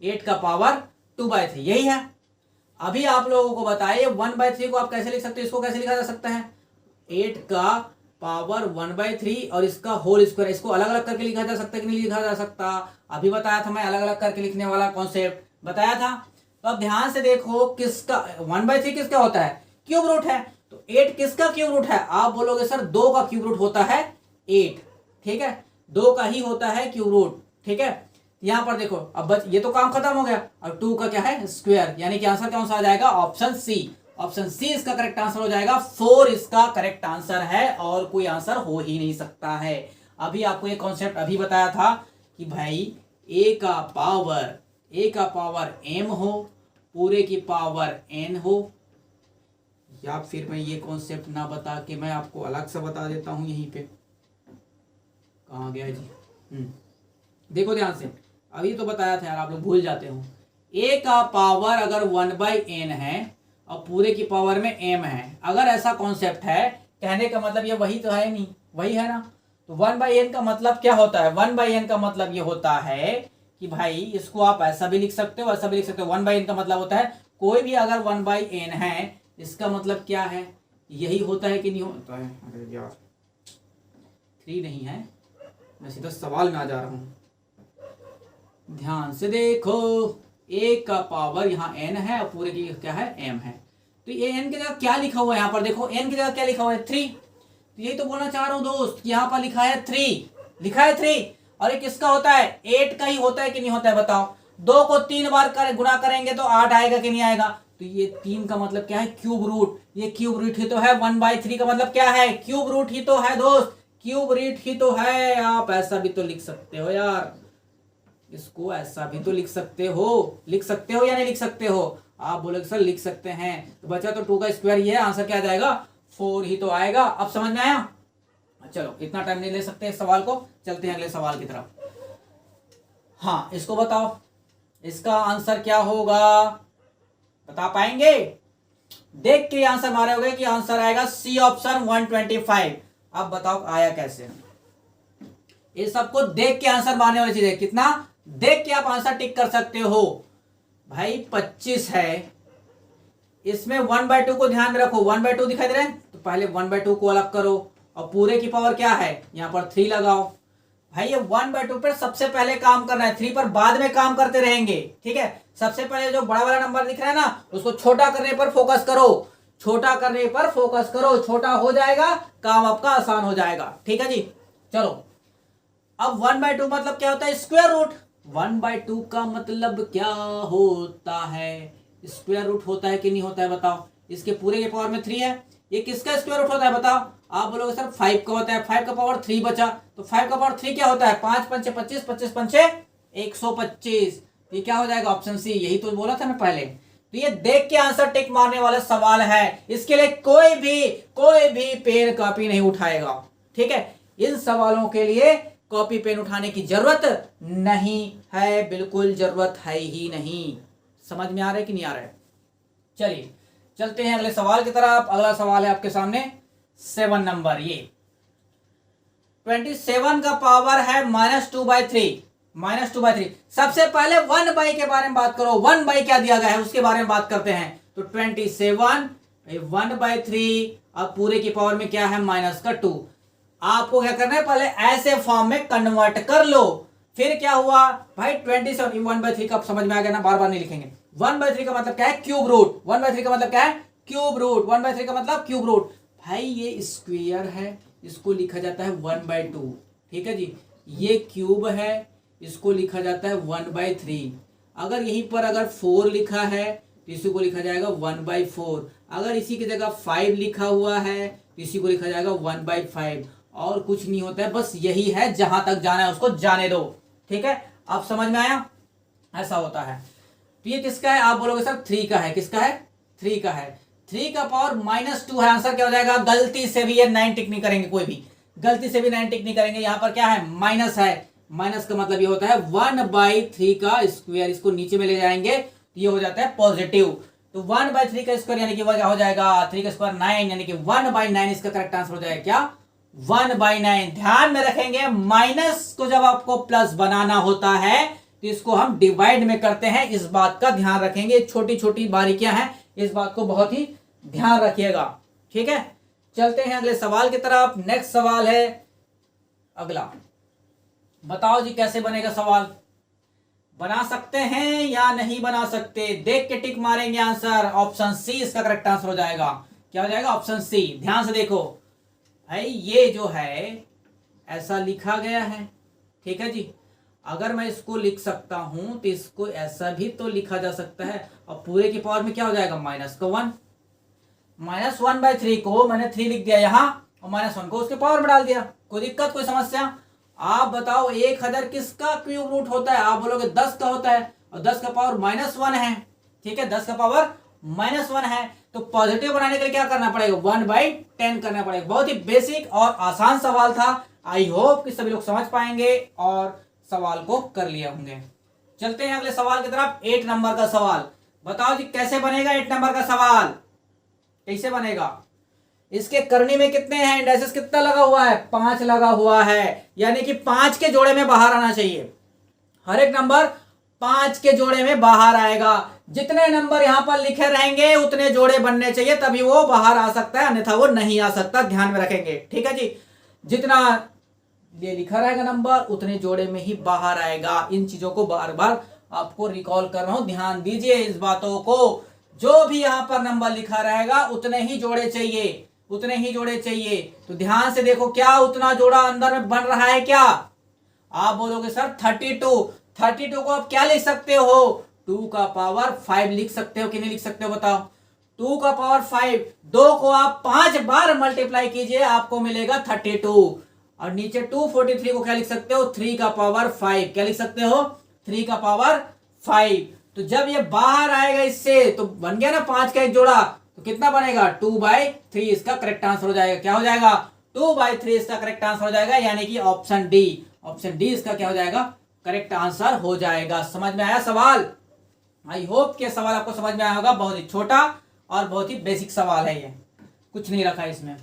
8 का पावर 2/3 यही है। अभी आप लोगों को बताइए 1/3 को आप कैसे लिख सकते हो, इसको कैसे लिखा जा सकता है, 8 का पावर 1/3 और इसका होल स्क्वायर, इसको अलग अलग करके लिखा जा सकता है कि नहीं लिखा जा सकता। अभी बताया था मैं अलग अलग करके लिखने वाला कॉन्सेप्ट बताया था। तो अब ध्यान से देखो, किसका 1/3 किसका होता है, क्यूब रूट है। तो 8 किसका क्यूब रूट है, आप बोलोगे सर 2 का क्यूब रूट होता है 8, ठीक है, 2 का ही होता है क्यूब रूट। ठीक है, यहां पर देखो अब बच, ये तो काम खत्म हो गया। और 2 का क्या है, स्क्वायर, यानी कि आंसर कौन सा आ जाएगा, ऑप्शन सी। ऑप्शन सी इसका करेक्ट आंसर हो जाएगा। 4 इसका करेक्ट आंसर है और कोई आंसर हो ही नहीं सकता है। अभी आपको ये कॉन्सेप्ट अभी बताया था कि भाई a का पावर m हो, पूरे की पावर n हो, या फिर मैं ये कॉन्सेप्ट ना बता के मैं आपको अलग से बता देता हूं। यहीं पे कहाँ गया जी, देखो ध्यान से, अभी तो बताया था यार, आप लोग भूल जाते हो। a का पावर अगर 1/n है और पूरे की पावर में m है, अगर ऐसा कॉन्सेप्ट है, कहने का मतलब ये वही तो है नहीं, वही है ना। तो 1/n का मतलब क्या होता है, 1/n का मतलब ये होता है कि भाई इसको आप ऐसा भी लिख सकते हो, ऐसा भी लिख सकते हो। 1/n का मतलब होता है कोई भी अगर 1/n है, इसका मतलब क्या है, यही होता है कि नहीं होता है। अरे यार 3 नहीं है, मैं सीधा सवाल में आ जा रहा हूं। ध्यान से देखो, a का पावर यहाँ n है और पूरे की क्या है m है। तो ये n की जगह क्या लिखा हुआ है, यहाँ पर देखो n की जगह क्या लिखा हुआ है 3। तो यही तो बोलना चाह रहा हूँ दोस्त, यहाँ पर लिखा है 3, लिखा है 3, और ये किसका होता है, 8 का ही होता है कि नहीं होता है बताओ। 2 को 3 बार गुणा करेंगे तो 8 आएगा कि नहीं आएगा। तो ये 3 का मतलब क्या है, क्यूब रूट, ये क्यूब रूट ही तो है। 1/3 का मतलब क्या है, क्यूब रूट ही तो है दोस्त, क्यूब रूट ही तो है। आप ऐसा भी तो लिख सकते हो यार, इसको ऐसा भी तो लिख सकते हो या नहीं लिख सकते हो। आप बोलोगे सर लिख सकते हैं, तो बचा तो 2 का स्क्वायर ही है, आंसर क्या आ जाएगा, 4 ही तो आएगा। अब समझ में आया। चलो इतना टाइम नहीं ले सकते इस सवाल को, चलते हैं अगले सवाल की तरफ। हाँ इसको बताओ, इसका आंसर क्या होगा, बता पाएंगे, देख के आंसर मारे होगे कि आंसर आएगा सी ऑप्शन 125। अब बताओ आया कैसे, इस सबको देख के आंसर मारने वाली चीज है। कितना देख के आप आंसर टिक कर सकते हो भाई। 25 है, इसमें 1/2 को ध्यान में रखो, 1/2 दिखाई दे रहा है, तो पहले 1/2 को अलग करो और पूरे की पावर क्या है, यहां पर 3 लगाओ। भाई ये 1/2 पर सबसे पहले काम करना है, 3 पर बाद में काम करते रहेंगे। ठीक है, सबसे पहले जो बड़ा वाला नंबर दिख रहा है ना, उसको छोटा करने पर फोकस करो, छोटा करने पर फोकस करो, छोटा हो जाएगा काम आपका आसान हो जाएगा। ठीक है जी, चलो अब 1/2 मतलब क्या होता है, स्क्वायर रूट। 1/2 का मतलब क्या होता है, स्क्वायर रूट होता है कि नहीं होता है बताओ। इसके पूरे के पावर में 3 है, ये किसका स्क्वायर रूट होता है बताओ। आप बोलोगे सर 5 का होता है, 5 का पावर 3 बचा, तो 5 का पावर 3 क्या होता है, 5 पंचे 25, 25 पंचे 125। ये क्या हो जाएगा, ऑप्शन सी। यही तो बोला था मैं पहले। तो ये देख के आंसर टिक मारने वाला सवाल है, इसके लिए कोई भी पेन कॉपी नहीं उठाएगा। ठीक है, इन सवालों के लिए कॉपी पेन उठाने की जरूरत नहीं है, बिल्कुल जरूरत है ही नहीं। समझ में आ रहा है कि नहीं आ रहा है। चलिए चलते हैं अगले सवाल की तरफ। अगला सवाल है आपके सामने 7 नंबर। ये 27 का पावर है -2/3। सबसे पहले 1/, के बारे में बात करो। 1/, क्या दिया गया है उसके बारे में बात करते हैं। तो 27 1/3 अब पूरे की पावर में क्या है, -2। आपको क्या करना है, पहले ऐसे फॉर्म में कन्वर्ट कर लो। फिर क्या हुआ भाई, 27 1/3 का समझ में आ गया ना, बार बार नहीं लिखेंगे। 1/3 का मतलब क्या है, क्यूब रूट। 1/3 का मतलब क्या है, क्यूब रूट। 1/3 का मतलब क्यूब रूट। भाई ये स्क्वायर है, इसको लिखा जाता है 1/2। ठीक है जी, ये क्यूब है, इसको लिखा जाता है 1/3। अगर यहीं पर अगर 4 लिखा है तो इसी को लिखा जाएगा 1/4। अगर इसी की जगह 5 लिखा हुआ है तो इसी को लिखा जाएगा 1/5। और कुछ नहीं होता है, बस यही है, जहां तक जाना है उसको जाने दो। ठीक है, अब समझ में आया, ऐसा होता है। तो ये किसका है? आप बोलोगे सर 3 का है। किसका है? 3 का है। 3 का पावर -2 है। आंसर क्या हो जाएगा? गलती से भी ये 9 टिक नहीं करेंगे, कोई भी गलती से भी 9 टिक नहीं करेंगे। यहाँ पर क्या है? माइनस है। माइनस का मतलब ये होता है 1/3 का स्क्वायर। इसको नीचे में ले जाएंगे तो ये हो जाता है पॉजिटिव। तो 1/3 का स्क्वायर यानी कि क्या हो जाएगा? 3 का स्क्वायर 9, यानी कि 1/9 इसका करेक्ट आंसर हो जाएगा। क्या? 1/9। ध्यान में रखेंगे माइनस को जब आपको प्लस बनाना होता है तो इसको हम डिवाइड में करते हैं। इस बात का ध्यान रखेंगे। छोटी छोटी बारीकियां हैं, इस बात को बहुत ही ध्यान रखिएगा। ठीक है, चलते हैं अगले सवाल की तरफ। नेक्स्ट सवाल है अगला। बताओ जी कैसे बनेगा सवाल? बना सकते हैं या नहीं बना सकते? देख के टिक मारेंगे आंसर। ऑप्शन सी इसका करेक्ट आंसर हो जाएगा। क्या हो जाएगा? Option C. ध्यान से देखो भाई, ये जो है ऐसा लिखा गया है, ठीक है जी। अगर मैं इसको लिख सकता हूं तो इसको ऐसा भी तो लिखा जा सकता है। और पूरे की पावर में क्या हो जाएगा? -1। -1/3 को मैंने 3 लिख दिया यहाँ और -1 को उसके पावर में डाल दिया। कोई दिक्कत, कोई समस्या? आप बताओ 1000 किसका क्यूब रूट होता है? आप बोलोगे 10 का होता है और 10 का पावर -1 है। ठीक है, 10 का पावर -1 है। तो पॉजिटिव बनाने के लिए क्या करना पड़ेगा? 1/10 करना पड़ेगा। बहुत ही बेसिक और आसान सवाल था। आई होप कि सभी लोग समझ पाएंगे और सवाल को कर लिए होंगे। चलते हैं अगले सवाल की तरफ। 8 नंबर का सवाल। बताओ जी कैसे बनेगा 8 नंबर का सवाल? कैसे बनेगा? इसके करनी में कितने हैं? इंडाइसेस कितना लगा हुआ है? 5 लगा हुआ है, यानी कि 5 के जोड़े में बाहर आना चाहिए। हर एक नंबर 5 के जोड़े में बाहर आएगा। जितने नंबर यहां पर लिखे रहेंगे उतने जोड़े बनने चाहिए, तभी वो बाहर आ सकता है, अन्यथा वो नहीं आ सकता। ध्यान में रखेंगे, ठीक है जी। जितना ये लिखा रहेगा नंबर उतने जोड़े में ही बाहर आएगा। इन चीजों को बार बार आपको रिकॉल कर रहा हूं, ध्यान दीजिए इस बातों को। जो भी यहां पर नंबर लिखा रहेगा उतने ही जोड़े चाहिए, उतने ही जोड़े चाहिए। तो ध्यान से देखो, क्या उतना जोड़ा अंदर में बन रहा है? क्या आप बोलोगे सर 32 को आप क्या लिख सकते हो? 2 का पावर 5 लिख सकते हो कि नहीं लिख सकते हो? बताओ। 2 का पावर 5, 2 को आप 5 बार मल्टीप्लाई कीजिए, आपको मिलेगा 32। और नीचे 243 को क्या लिख सकते हो? 3 का पावर 5। क्या लिख सकते हो? 3 का पावर 5। तो जब ये बाहर आएगा इससे तो बन गया ना 5 का एक जोड़ा, तो कितना बनेगा? 2/3 इसका करेक्ट आंसर हो जाएगा। क्या हो जाएगा? 2/3 इसका करेक्ट आंसर हो जाएगा, यानी कि ऑप्शन डी। ऑप्शन डी इसका क्या हो जाएगा? करेक्ट आंसर हो जाएगा। समझ में आया सवाल? आई होप कि सवाल आपको समझ में आया होगा। बहुत ही छोटा और बहुत ही बेसिक सवाल है, ये कुछ नहीं रखा इसमें।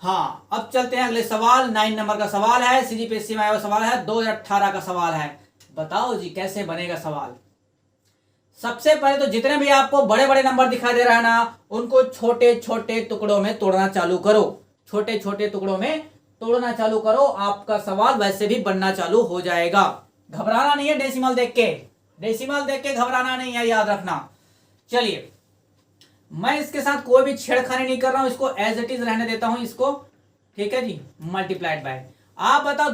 हाँ, अब चलते हैं अगले सवाल। 9 नंबर का सवाल है, सीजीपीएससी में आया हुआ सवाल है, 2018 का सवाल है। बताओ जी कैसे बनेगा सवाल? सबसे पहले तो जितने भी आपको बड़े बड़े नंबर दिखाई दे रहा है ना, उनको छोटे छोटे टुकड़ों में तोड़ना चालू करो। छोटे छोटे टुकड़ों में तोड़ना चालू करो, आपका सवाल वैसे भी बनना चालू हो जाएगा। घबराना नहीं है डेसिमल देख के, डेसिमल देख के घबराना नहीं है, याद रखना। चलिए, मैं इसके साथ कोई भी छेड़खानी नहीं कर रहा हूं, इसको एज इट इज रहने देता हूं इसको। ठीक है जी, मल्टीप्लाइड बाय। आप बताओ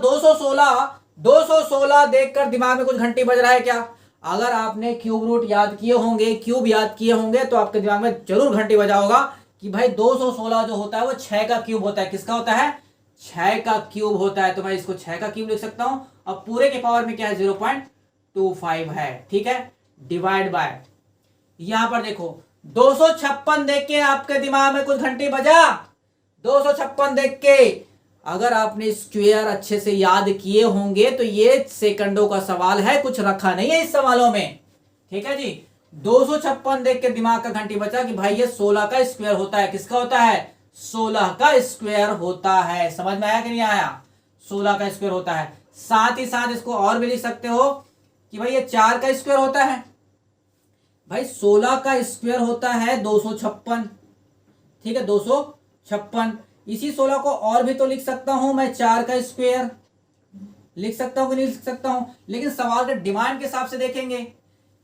216 देखकर दिमाग में कुछ घंटी बज रहा है क्या? अगर आपने क्यूब रूट याद किए होंगे, क्यूब याद किए होंगे, तो आपके दिमाग में जरूर घंटी बजा होगा कि भाई 216 जो होता है वो 6 का क्यूब होता है। किसका होता है? 6 का क्यूब होता है। तो मैं इसको 6 का क्यूब लिख सकता हूं। अब पूरे के पावर में क्या है? 0.25 है। ठीक है, डिवाइड बाय। यहां पर देखो 256 देख के आपके दिमाग में कुछ घंटी बजा? 256 देख के अगर आपने स्क्वायर अच्छे से याद किए होंगे तो ये सेकंडों का सवाल है, कुछ रखा नहीं है इस सवालों में। ठीक है जी, 256 देख के दिमाग का घंटी बचा कि भाई ये 16 का स्क्वायर होता है। किसका होता है? 16 का स्क्वायर होता है। समझ में आया कि नहीं आया? 16 का स्क्वायर होता है। साथ ही साथ इसको और भी लिख सकते हो कि भाई ये 4 का स्क्वायर होता है। भाई 16 का स्क्वायर होता है 256। ठीक है, 256। इसी 16 को और भी तो लिख सकता हूं मैं, 4 का स्क्वायर लिख सकता हूं कि नहीं लिख सकता हूं? लेकिन सवाल के डिमांड के हिसाब से देखेंगे,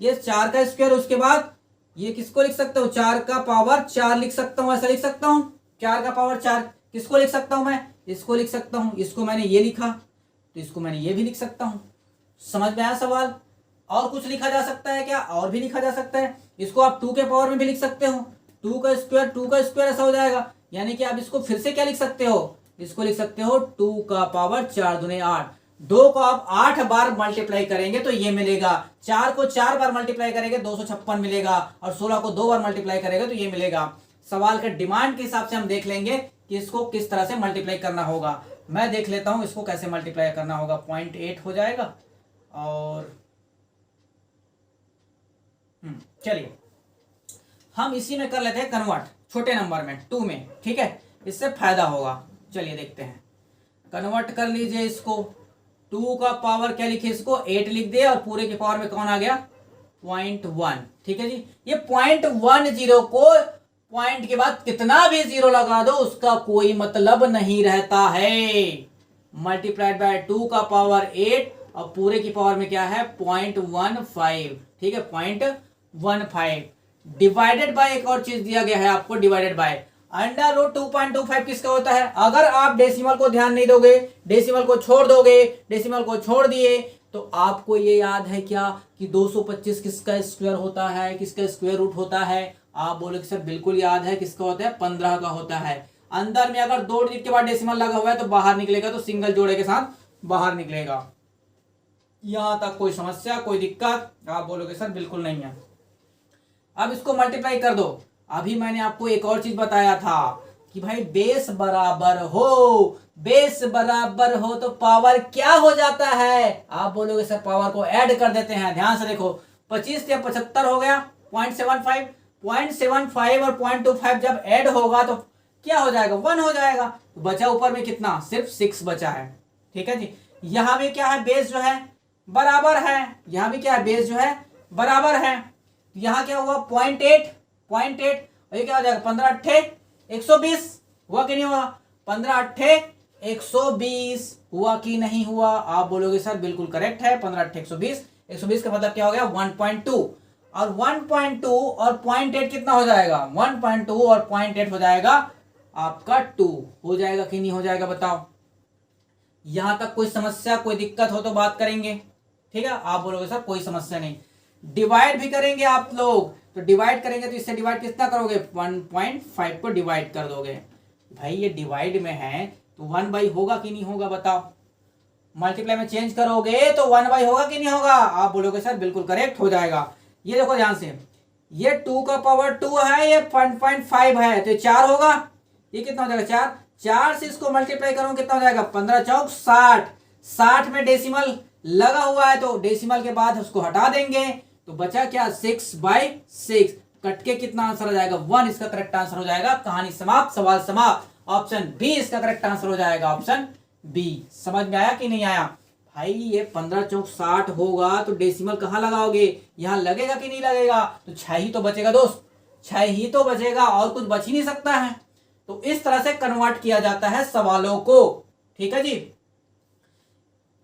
ये 4 का स्क्वायर, उसके बाद ये किसको लिख सकता हूं? 4 का पावर 4 लिख सकता हूं, ऐसा लिख सकता हूं। 4 का पावर 4 किसको लिख सकता हूं मैं? इसको लिख सकता हूं। इसको मैंने ये लिखा तो इसको मैंने ये भी लिख सकता हूं। समझ में आया सवाल? और कुछ लिखा जा सकता है क्या? और भी लिखा जा सकता है। इसको आप 2 के पावर में भी लिख सकते हो। 2 का स्क्वायर ऐसा हो जाएगा, यानी कि आप इसको फिर से क्या लिख सकते हो? इसको लिख सकते हो 2 का पावर 4 दूने 8। 2 को आप 8 बार मल्टीप्लाई करेंगे तो ये मिलेगा, 4 को 4 बार मल्टीप्लाई करेंगे 256 मिलेगा, और 16 को 2 बार मल्टीप्लाई करेंगे तो ये मिलेगा। सवाल के डिमांड के हिसाब से हम देख लेंगे कि इसको किस तरह से मल्टीप्लाई करना होगा। मैं देख लेता हूं इसको कैसे मल्टीप्लाई करना होगा। 0.8 हो जाएगा, और चलिए हम इसी में कर लेते हैं कन्वर्ट, छोटे नंबर में 2 में, ठीक है, इससे फायदा होगा। चलिए देखते हैं, कन्वर्ट कर लीजिए इसको। 2 का पावर क्या लिखे, इसको 8 लिख दे, और पूरे के पावर में कौन आ गया, 0.1, ठीक है जी। ये 0.10 को पॉइंट के बाद कितना भी जीरो लगा दो उसका कोई मतलब नहीं रहता है। मल्टीप्लाइड बाय 2 का पावर 8 और पूरे की पावर में क्या है 0.15, ठीक है 0.15, डिवाइडेड बाय एक और चीज दिया गया है आपको, डिवाइडेड बाय अंडर रूट 2.25 किसका होता है। अगर आप डेसिमल को ध्यान नहीं दोगे, डेसिमल को छोड़ दोगे, डेसिमल को छोड़ दिए, तो आपको ये याद है क्या कि 225 किसका स्क्वायर होता है, किसका स्क्वायर रूट होता है। आप बोलोगे सर बिल्कुल याद है, किसका होता है 15 का होता है। अंदर में अगर 2 डिजिट के बाद डेसिमल लगा हुआ है तो बाहर निकलेगा, तो सिंगल जोड़े के साथ बाहर निकलेगा। यहां तक कोई समस्या, कोई दिक्कत? आप बोलोगे सर बिल्कुल नहीं है। अब इसको मल्टीप्लाई कर दो। अभी मैंने आपको एक और चीज बताया था कि भाई बेस बराबर हो, बेस बराबर हो तो पावर क्या हो जाता है। आप बोलोगे सर पावर को ऐड कर देते हैं। ध्यान से देखो, 25 या 75 हो गया 0.75, 0.75 और 0.25 जब ऐड होगा तो क्या हो जाएगा 1 हो जाएगा। तो बचा ऊपर में कितना, सिर्फ 6 बचा है, ठीक है जी। यहां भी क्या है, बेस जो है बराबर है, यहां भी क्या है बेस जो है बराबर है। यहां क्या हुआ 0.8, और ये क्या हो जाएगा 15 अट्ठे 120, हुआ कि नहीं हुआ, 15 अट्ठे 120 हुआ कि नहीं हुआ। आप बोलोगे सर बिल्कुल करेक्ट है, 15 अट्ठे 120, 120 का मतलब क्या हो गया 1.2, और 1.2 और 0.8 कितना हो जाएगा 1.2 और 0.8 हो जाएगा आपका 2, हो जाएगा कि नहीं हो जाएगा बताओ। यहां तक कोई समस्या, कोई दिक्कत हो तो बात करेंगे, ठीक है। आप बोलोगे सर कोई समस्या नहीं। डिवाइड भी करेंगे आप लोग, तो डिवाइड करेंगे तो इससे डिवाइड कितना करोगे 1.5 को डिवाइड कर दोगे। भाई ये डिवाइड में है तो 1/, होगा कि नहीं होगा बताओ। मल्टीप्लाई में चेंज करोगे तो 1/, होगा कि नहीं होगा। आप बोलोगे सर बिल्कुल करेक्ट हो जाएगा। ये देखो ध्यान से, ये 2 का पावर 2 है, ये 1.5 है, तो 4 होगा। ये कितना हो जाएगा 4 से इसको मल्टीप्लाई करो कितना हो जाएगा 15 चौक 60, 60 में डेसिमल लगा हुआ है तो डेसिमल के बाद उसको हटा देंगे तो बचा क्या 6/6, कट के कितना आंसर हो जाएगा 1, इसका करेक्ट आंसर हो जाएगा। कहानी समाप्त, सवाल समाप्त। ऑप्शन बी इसका करेक्ट आंसर हो जाएगा, ऑप्शन बी। समझ में आया कि नहीं आया भाई। ये 15 चौक 60 होगा तो डेसिमल कहां लगाओगे, यहां लगेगा कि नहीं लगेगा, तो 6 ही तो बचेगा दोस्त, 6 ही तो बचेगा, और कुछ बच ही नहीं सकता है। तो इस तरह से कन्वर्ट किया जाता है सवालों को, ठीक है जी।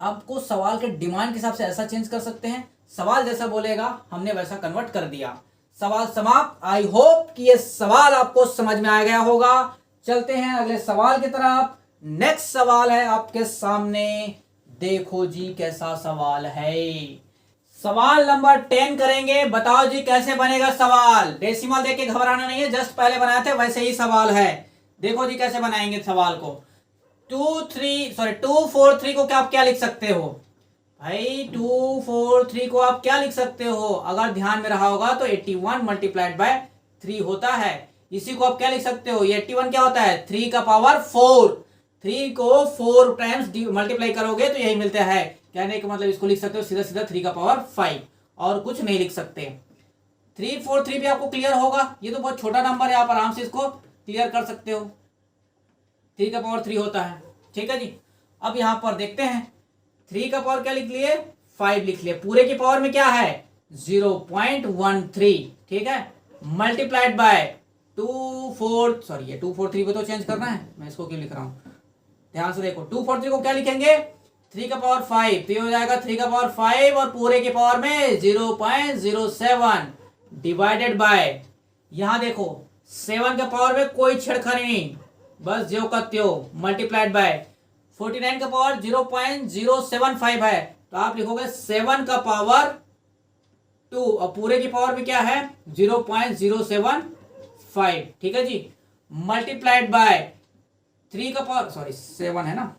आपको सवाल के डिमांड के हिसाब से ऐसा चेंज कर सकते हैं, सवाल जैसा बोलेगा हमने वैसा कन्वर्ट कर दिया। सवाल समाप्त। आई होप कि ये सवाल आपको समझ में आ गया होगा। चलते हैं अगले सवाल की तरफ। नेक्स्ट सवाल है आपके सामने, देखो जी कैसा सवाल है। सवाल नंबर 10 करेंगे। बताओ जी कैसे बनेगा सवाल। डेसिमल देके घबराना नहीं है, जस्ट पहले बनाए थे वैसे ही सवाल है। देखो जी कैसे बनाएंगे सवाल को। 243 को क्या आप क्या लिख सकते हो भाई, 243 को आप क्या लिख सकते हो, अगर ध्यान में रहा होगा तो 81 मल्टीप्लाइड बाय 3 होता है। इसी को आप क्या लिख सकते हो, ये 81 क्या होता है 3 का पावर 4, 3 को 4 टाइम्स मल्टीप्लाई करोगे तो यही मिलता है। कहने का मतलब इसको लिख सकते हो सीधा सीधा 3 का पावर 5, और कुछ नहीं लिख सकते। 343 भी आपको क्लियर होगा, ये तो बहुत छोटा नंबर है, आप आराम से इसको क्लियर कर सकते हो। 3 का पावर 3 होता है, ठीक है जी। अब यहां पर देखते हैं 3 का पावर क्या लिख लिए 5 लिख लिए, पूरे की पावर में क्या है 0.13, ठीक है, मल्टीप्लाइड बाय 243 को तो चेंज करना है, मैं इसको क्यों लिख रहा हूं, ध्यान से देखो। 243 को क्या लिखेंगे 3 का पावर 5, तो ये हो जाएगा 3 का पावर 5 और पूरे के पावर में 0.07 डिवाइडेड बाय, यहां देखो 7 का पावर में कोई छेड़खानी नहीं, बस ज्यो का त्यो, मल्टीप्लाइड बाय 49 का पावर 0.075 है, तो आप लिखोगे 7 का पावर 2 और पूरे की पावर में क्या है 0.075, ठीक है जी, मल्टीप्लाइड बाय 3 का पावर 7 है ना,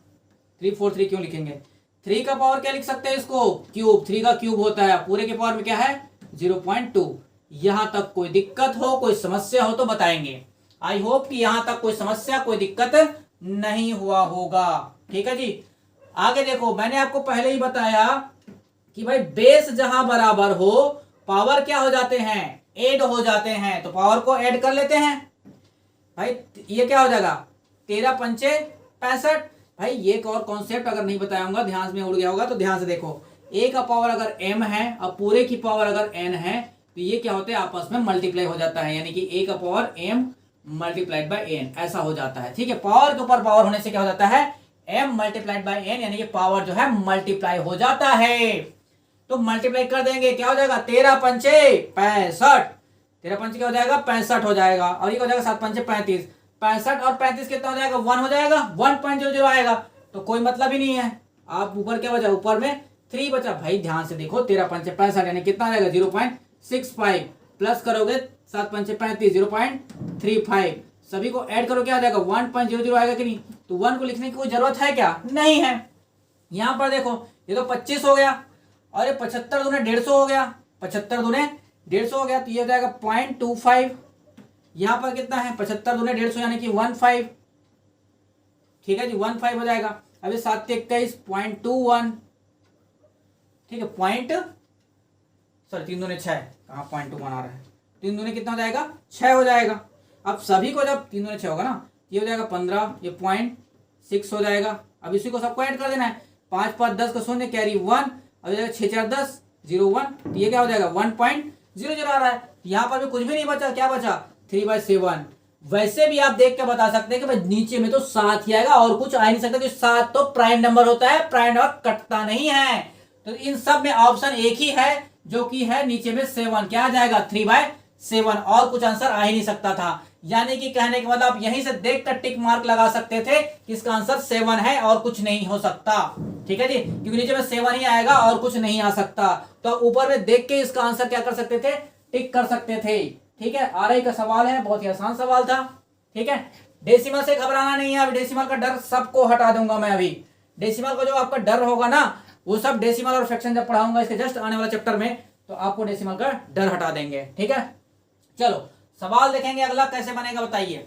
343 क्यों लिखेंगे, 3 का पावर क्या लिख सकते हैं इसको, क्यूब। 3 का क्यूब होता है, पूरे के पावर में क्या है 0.2। यहां तक कोई दिक्कत हो, कोई समस्या हो तो बताएंगे। आई होप कि यहां तक कोई समस्या, कोई दिक्कत नहीं हुआ होगा। ठीक है जी। आगे देखो, मैंने आपको पहले ही बताया कि भाई बेस जहां बराबर हो पावर क्या हो जाते हैं, ऐड हो जाते हैं। तो पावर को ऐड कर लेते हैं भाई। ये क्या हो जाएगा 13 पंचे 65। भाई ये एक और कॉन्सेप्ट अगर नहीं बताया होगा, ध्यान में उड़ गया होगा तो ध्यान से देखो। ए का पावर अगर m है और पूरे की पावर अगर n है तो ये क्या होता है आपस में मल्टीप्लाई हो जाता है, यानी कि a का power m multiplied by n ऐसा हो जाता है। ठीक है, पावर के ऊपर पावर होने से क्या हो जाता है m मल्टीप्लाइड बाय n, यानी कि पावर जो है मल्टीप्लाई हो जाता है। तो मल्टीप्लाई कर देंगे, क्या हो जाएगा 13 पंचे 65। 13 पंचे क्या हो जाएगा 65 हो जाएगा, और ये हो जाएगा 7 पंचे 35। 65 और 35 कितना हो जाएगा 1 हो जाएगा, 1.00 आएगा। तो कोई मतलब ही नहीं है। आप ऊपर क्या बचा, ऊपर में 3 बचा। भाई ध्यान से देखो, 13 पंचे 65 यानी कितना आ जाएगा 0.65, प्लस करोगे 7 पंचे 35 0.35, सभी को ऐड करो क्या आ जाएगा 1.00 आएगा कि नहीं। तो 1 को लिखने की कोई जरूरत है क्या, नहीं है। यहां पर देखो ये तो 25 हो गया, और ये 75 दूने 150 हो गया, 75 दूने 150 हो गया, तो ये हो जाएगा 0.25। यहां पर कितना है 75 दूने 150 यानी कि 15। ठीक है जी, 15 हो जाएगा। अभी 7 21 0.21। ठीक है, सॉरी 3 दूने 6, कहाँ 0.21 आ रहा है। 3 दूने कितना हो जाएगा 6 हो जाएगा। अब सभी को जब 3 दूने 6 होगा ना, ये हो जाएगा 15, ये 0.6 हो जाएगा। अब इसी को सबको ऐड कर देना है, 5 5 10 का शून्य कैरी 1, अब 6 4 10 0 1, तो ये क्या हो जाएगा 1.00 आ रहा है। यहाँ पर भी कुछ भी नहीं बचा, क्या बचा 3/7। वैसे भी आप देख के बता सकते हैं कि भाई नीचे में तो 7 ही आएगा और कुछ आ नहीं सकता, क्योंकि 7 तो प्राइम नंबर होता है, प्राइम नंबर कटता नहीं है। तो इन सब में ऑप्शन एक ही है जो कि है नीचे में 7, क्या आ जाएगा 3/7, और कुछ आंसर आ ही नहीं सकता था। यानी कि कहने के मतलब आप यहीं से देख कर टिक मार्क लगा सकते थे कि इसका आंसर 7 है और कुछ नहीं हो सकता। ठीक है जी, क्योंकि नीचे में 7 ही आएगा और कुछ नहीं आ सकता। तो ऊपर में देख के इसका आंसर क्या कर सकते थे, टिक कर सकते थे। ठीक है, RI का सवाल है, बहुत ही आसान सवाल था। ठीक है, डेसिमल से घबराना नहीं है, अभी डेसिमल का डर सबको हटा दूंगा मैं। अभी डेसिमल का जो आपका डर होगा ना, वो सब डेसिमल और फ्रैक्शन जब पढ़ाऊंगा इसके जस्ट आने वाले चैप्टर में, तो आपको डेसिमल का डर हटा देंगे। ठीक है, चलो सवाल देखेंगे अगला कैसे बनेगा बताइए।